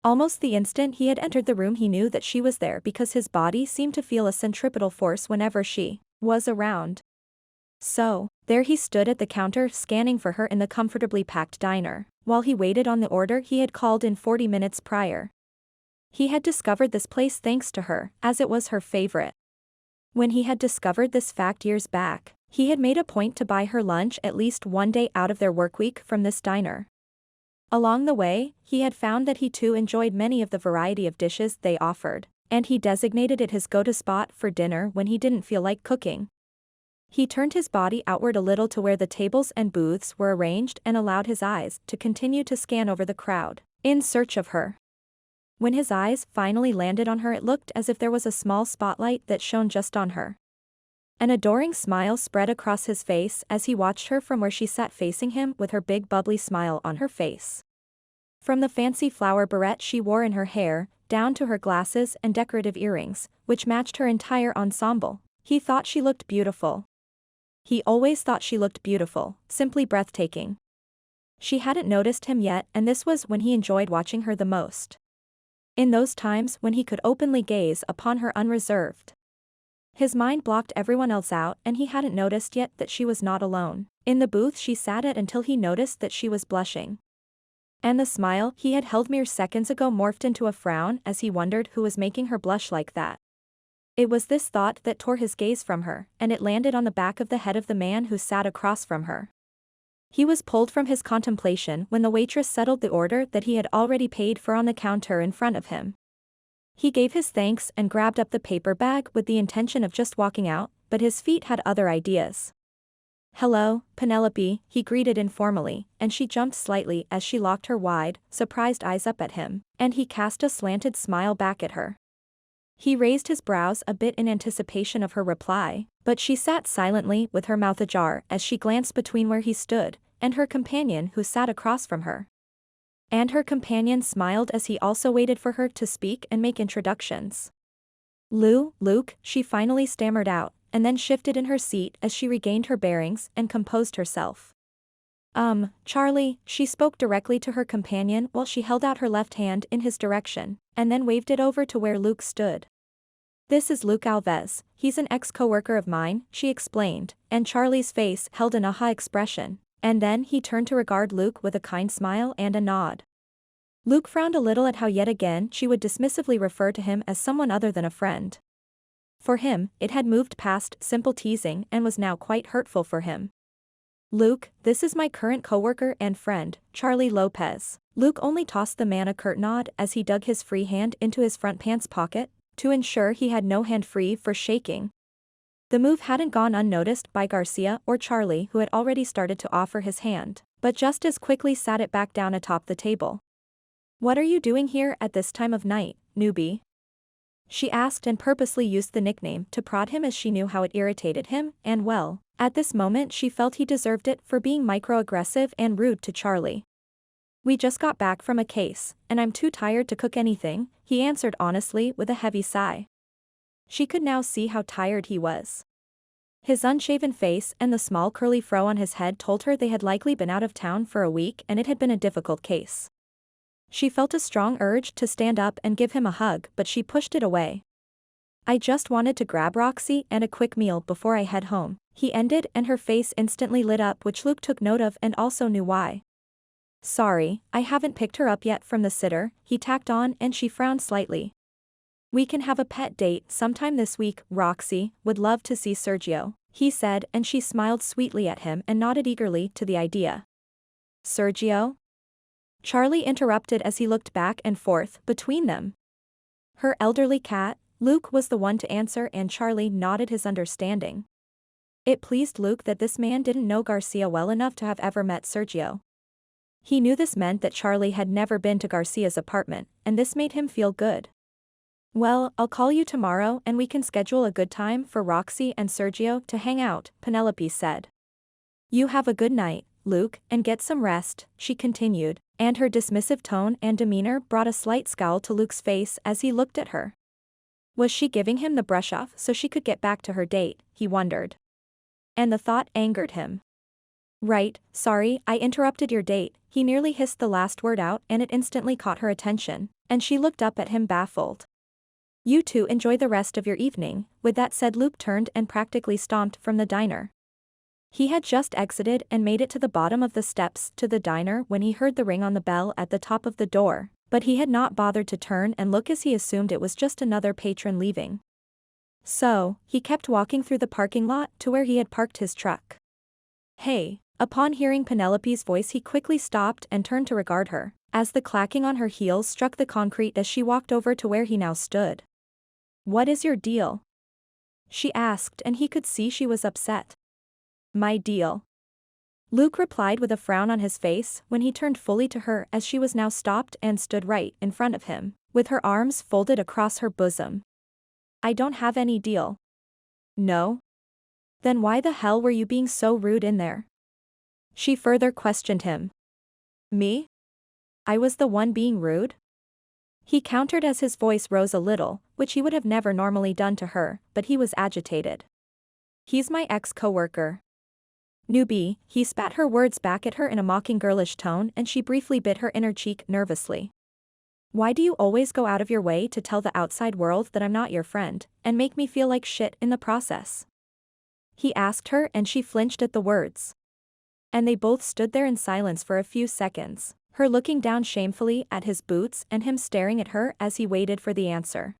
Almost the instant he had entered the room he knew that she was there because his body seemed to feel a centripetal force whenever she was around. So, there he stood at the counter scanning for her in the comfortably packed diner, while he waited on the order he had called in 40 minutes prior. He had discovered this place thanks to her, as it was her favorite. When he had discovered this fact years back, he had made a point to buy her lunch at least one day out of their workweek from this diner. Along the way, he had found that he too enjoyed many of the variety of dishes they offered, and he designated it his go-to spot for dinner when he didn't feel like cooking. He turned his body outward a little to where the tables and booths were arranged and allowed his eyes to continue to scan over the crowd, in search of her. When his eyes finally landed on her, it looked as if there was a small spotlight that shone just on her. An adoring smile spread across his face as he watched her from where she sat facing him with her big bubbly smile on her face. From the fancy flower barrette she wore in her hair, down to her glasses and decorative earrings, which matched her entire ensemble, he thought she looked beautiful. He always thought she looked beautiful, simply breathtaking. She hadn't noticed him yet, and this was when he enjoyed watching her the most. In those times when he could openly gaze upon her unreserved. His mind blocked everyone else out, and he hadn't noticed yet that she was not alone in the booth she sat at until he noticed that she was blushing. And the smile he had held mere seconds ago morphed into a frown as he wondered who was making her blush like that. It was this thought that tore his gaze from her, and it landed on the back of the head of the man who sat across from her. He was pulled from his contemplation when the waitress settled the order that he had already paid for on the counter in front of him. He gave his thanks and grabbed up the paper bag with the intention of just walking out, but his feet had other ideas. "Hello, Penelope," he greeted informally, and she jumped slightly as she locked her wide, surprised eyes up at him, and he cast a slanted smile back at her. He raised his brows a bit in anticipation of her reply, but she sat silently with her mouth ajar as she glanced between where he stood and her companion who sat across from her. And her companion smiled as he also waited for her to speak and make introductions. Luke, she finally stammered out, and then shifted in her seat as she regained her bearings and composed herself. Charlie," she spoke directly to her companion while she held out her left hand in his direction, and then waved it over to where Luke stood. "This is Luke Alvez, he's an ex-coworker of mine," she explained, and Charlie's face held an aha expression, and then he turned to regard Luke with a kind smile and a nod. Luke frowned a little at how yet again she would dismissively refer to him as someone other than a friend. For him, it had moved past simple teasing and was now quite hurtful for him. "Luke, this is my current coworker and friend, Charlie Lopez." Luke only tossed the man a curt nod as he dug his free hand into his front pants pocket, to ensure he had no hand free for shaking. The move hadn't gone unnoticed by Garcia or Charlie, who had already started to offer his hand, but just as quickly sat it back down atop the table. "What are you doing here at this time of night, newbie?" she asked, and purposely used the nickname to prod him as she knew how it irritated him, and well, at this moment she felt he deserved it for being microaggressive and rude to Charlie. "We just got back from a case, and I'm too tired to cook anything," he answered honestly with a heavy sigh. She could now see how tired he was. His unshaven face and the small curly fro on his head told her they had likely been out of town for a week and it had been a difficult case. She felt a strong urge to stand up and give him a hug, but she pushed it away. "I just wanted to grab Roxy and a quick meal before I head home," he ended, and her face instantly lit up, which Luke took note of and also knew why. "Sorry, I haven't picked her up yet from the sitter," he tacked on, and she frowned slightly. "We can have a pet date sometime this week. Roxy would love to see Sergio," he said, and she smiled sweetly at him and nodded eagerly to the idea. "Sergio?" Charlie interrupted as he looked back and forth between them. Her elderly cat, Luke, was the one to answer, and Charlie nodded his understanding. It pleased Luke that this man didn't know Garcia well enough to have ever met Sergio. He knew this meant that Charlie had never been to Garcia's apartment, and this made him feel good. "Well, I'll call you tomorrow and we can schedule a good time for Roxy and Sergio to hang out," Penelope said. "You have a good night, Luke, and get some rest," she continued, and her dismissive tone and demeanor brought a slight scowl to Luke's face as he looked at her. Was she giving him the brush off so she could get back to her date, he wondered. And the thought angered him. "Right, sorry, I interrupted your date," he nearly hissed the last word out, and it instantly caught her attention. And she looked up at him baffled. You two enjoy the rest of your evening. With that said, Luke turned and practically stomped from the diner. He had just exited and made it to the bottom of the steps to the diner when he heard the ring on the bell at the top of the door, but he had not bothered to turn and look as he assumed it was just another patron leaving. So, he kept walking through the parking lot to where he had parked his truck. Hey! Upon hearing Penelope's voice, he quickly stopped and turned to regard her, as the clacking on her heels struck the concrete as she walked over to where he now stood. What is your deal? She asked, and he could see she was upset. My deal. Luke replied with a frown on his face when he turned fully to her as she was now stopped and stood right in front of him, with her arms folded across her bosom. I don't have any deal. No? Then why the hell were you being so rude in there? She further questioned him. Me? I was the one being rude? He countered as his voice rose a little, which he would have never normally done to her, but he was agitated. He's my ex-coworker. Newbie, he spat her words back at her in a mocking girlish tone, and she briefly bit her inner cheek nervously. Why do you always go out of your way to tell the outside world that I'm not your friend, and make me feel like shit in the process? He asked her, and she flinched at the words. And they both stood there in silence for a few seconds, her looking down shamefully at his boots and him staring at her as he waited for the answer.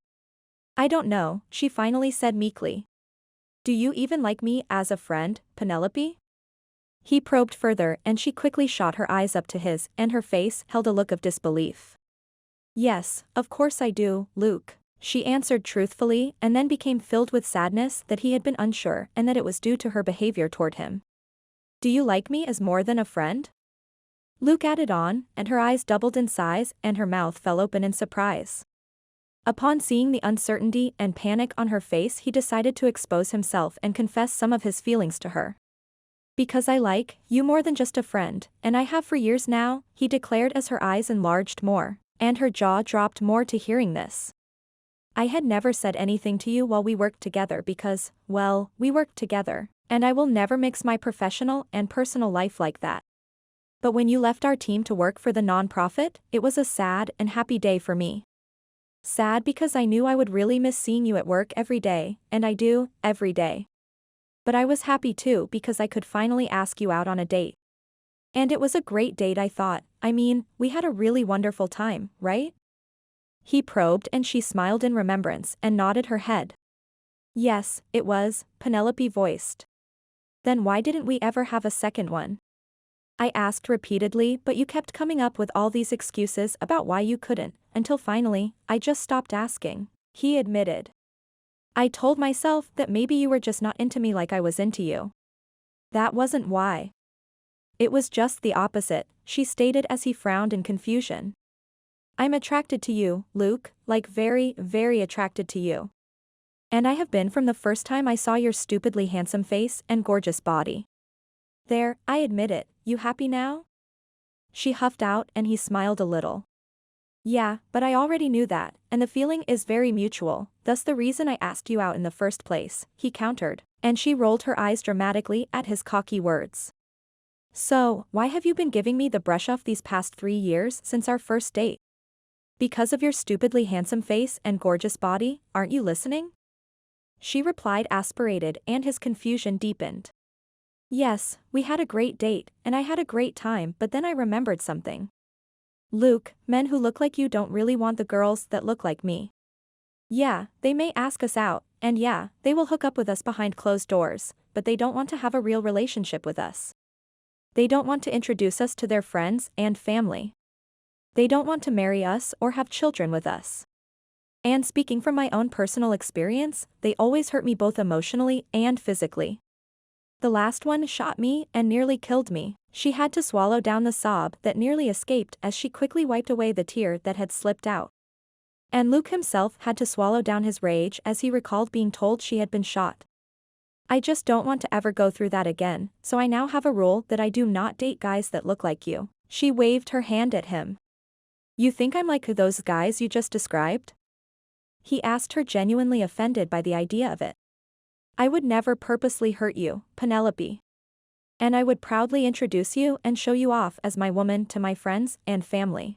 I don't know, she finally said meekly. Do you even like me as a friend, Penelope? He probed further, and she quickly shot her eyes up to his, and her face held a look of disbelief. Yes, of course I do, Luke, she answered truthfully, and then became filled with sadness that he had been unsure and that it was due to her behavior toward him. Do you like me as more than a friend? Luke added on, and her eyes doubled in size and her mouth fell open in surprise. Upon seeing the uncertainty and panic on her face, he decided to expose himself and confess some of his feelings to her. Because I like you more than just a friend, and I have for years now, he declared as her eyes enlarged more, and her jaw dropped more to hearing this. I had never said anything to you while we worked together because, well, we worked together, and I will never mix my professional and personal life like that. But when you left our team to work for the non-profit, it was a sad and happy day for me. Sad because I knew I would really miss seeing you at work every day, and I do, every day. But I was happy too because I could finally ask you out on a date. And it was a great date, I thought. I mean, we had a really wonderful time, right? He probed, and she smiled in remembrance and nodded her head. Yes, it was, Penelope voiced. Then why didn't we ever have a second one? I asked repeatedly, but you kept coming up with all these excuses about why you couldn't, until finally, I just stopped asking, he admitted. I told myself that maybe you were just not into me like I was into you. That wasn't why. It was just the opposite, she stated as he frowned in confusion. I'm attracted to you, Luke, like very, very attracted to you. And I have been from the first time I saw your stupidly handsome face and gorgeous body. There, I admit it, you happy now? She huffed out, and he smiled a little. Yeah, but I already knew that, and the feeling is very mutual, thus the reason I asked you out in the first place, he countered, and she rolled her eyes dramatically at his cocky words. So, why have you been giving me the brush off these past 3 years since our first date? Because of your stupidly handsome face and gorgeous body, aren't you listening? She replied aspirated, and his confusion deepened. Yes, we had a great date, and I had a great time, but then I remembered something. Luke, men who look like you don't really want the girls that look like me. Yeah, they may ask us out, and yeah, they will hook up with us behind closed doors, but they don't want to have a real relationship with us. They don't want to introduce us to their friends and family. They don't want to marry us or have children with us. And speaking from my own personal experience, they always hurt me both emotionally and physically. The last one shot me and nearly killed me. She had to swallow down the sob that nearly escaped as she quickly wiped away the tear that had slipped out. And Luke himself had to swallow down his rage as he recalled being told she had been shot. I just don't want to ever go through that again, so I now have a rule that I do not date guys that look like you. She waved her hand at him. You think I'm like those guys you just described? He asked her, genuinely offended by the idea of it. I would never purposely hurt you, Penelope. And I would proudly introduce you and show you off as my woman to my friends and family.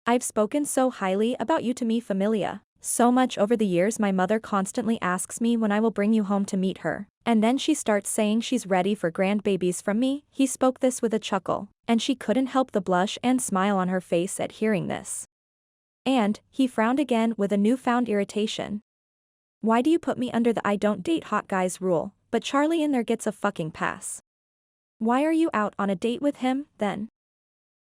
I've spoken so highly about you to me familia. So much over the years my mother constantly asks me when I will bring you home to meet her. And then she starts saying she's ready for grandbabies from me. He spoke this with a chuckle, and she couldn't help the blush and smile on her face at hearing this. And, he frowned again with a newfound irritation. Why do you put me under the I don't date hot guys rule, but Charlie in there gets a fucking pass? Why are you out on a date with him, then?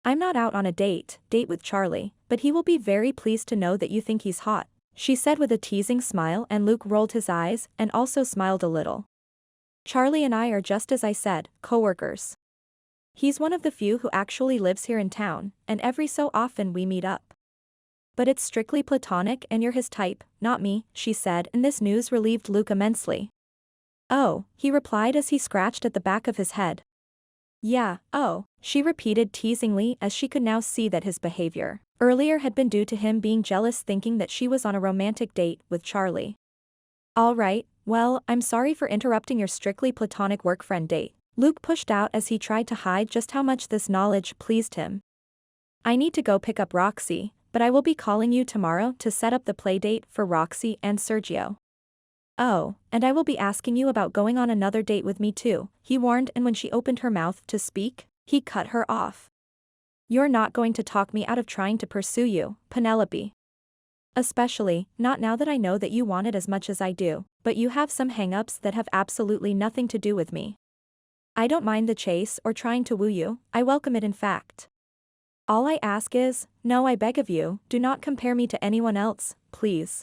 I'm not out on a date with Charlie, but he will be very pleased to know that you think he's hot, she said with a teasing smile, and Luke rolled his eyes and also smiled a little. Charlie and I are just as I said, co-workers. He's one of the few who actually lives here in town, and every so often we meet up. But it's strictly platonic and you're his type, not me, she said, and this news relieved Luke immensely. Oh, he replied as he scratched at the back of his head. Yeah, oh, she repeated teasingly as she could now see that his behavior earlier had been due to him being jealous, thinking that she was on a romantic date with Charlie. All right, well, I'm sorry for interrupting your strictly platonic work friend date, Luke pushed out as he tried to hide just how much this knowledge pleased him. I need to go pick up Roxy, but I will be calling you tomorrow to set up the play date for Roxy and Sergio. Oh, and I will be asking you about going on another date with me too, he warned, and when she opened her mouth to speak, he cut her off. You're not going to talk me out of trying to pursue you, Penelope. Especially, not now that I know that you want it as much as I do, but you have some hang-ups that have absolutely nothing to do with me. I don't mind the chase or trying to woo you, I welcome it in fact. All I ask is, no, I beg of you, do not compare me to anyone else, please.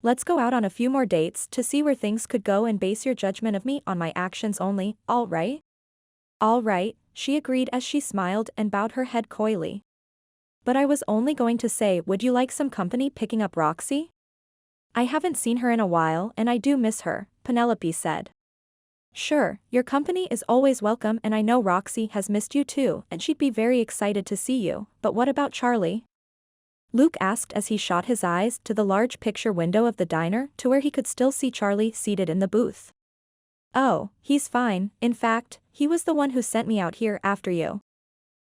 Let's go out on a few more dates to see where things could go and base your judgment of me on my actions only, all right? All right, she agreed as she smiled and bowed her head coyly. But I was only going to say, would you like some company picking up Roxy? I haven't seen her in a while and I do miss her, Penelope said. Sure, your company is always welcome, and I know Roxy has missed you too and she'd be very excited to see you, but what about Charlie? Luke asked as he shot his eyes to the large picture window of the diner to where he could still see Charlie seated in the booth. Oh, he's fine, in fact, he was the one who sent me out here after you.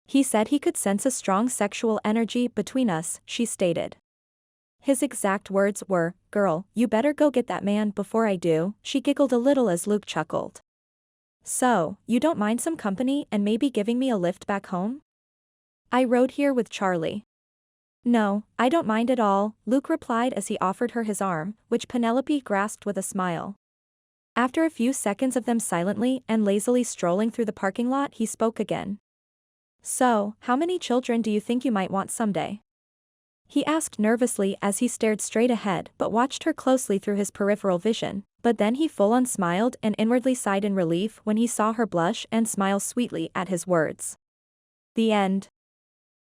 He said he could sense a strong sexual energy between us, she stated. His exact words were, girl, you better go get that man before I do, she giggled a little as Luke chuckled. So, you don't mind some company and maybe giving me a lift back home? I rode here with Charlie. No, I don't mind at all, Luke replied as he offered her his arm, which Penelope grasped with a smile. After a few seconds of them silently and lazily strolling through the parking lot, he spoke again. So, how many children do you think you might want someday? He asked nervously as he stared straight ahead but watched her closely through his peripheral vision, but then he full-on smiled and inwardly sighed in relief when he saw her blush and smile sweetly at his words. The end.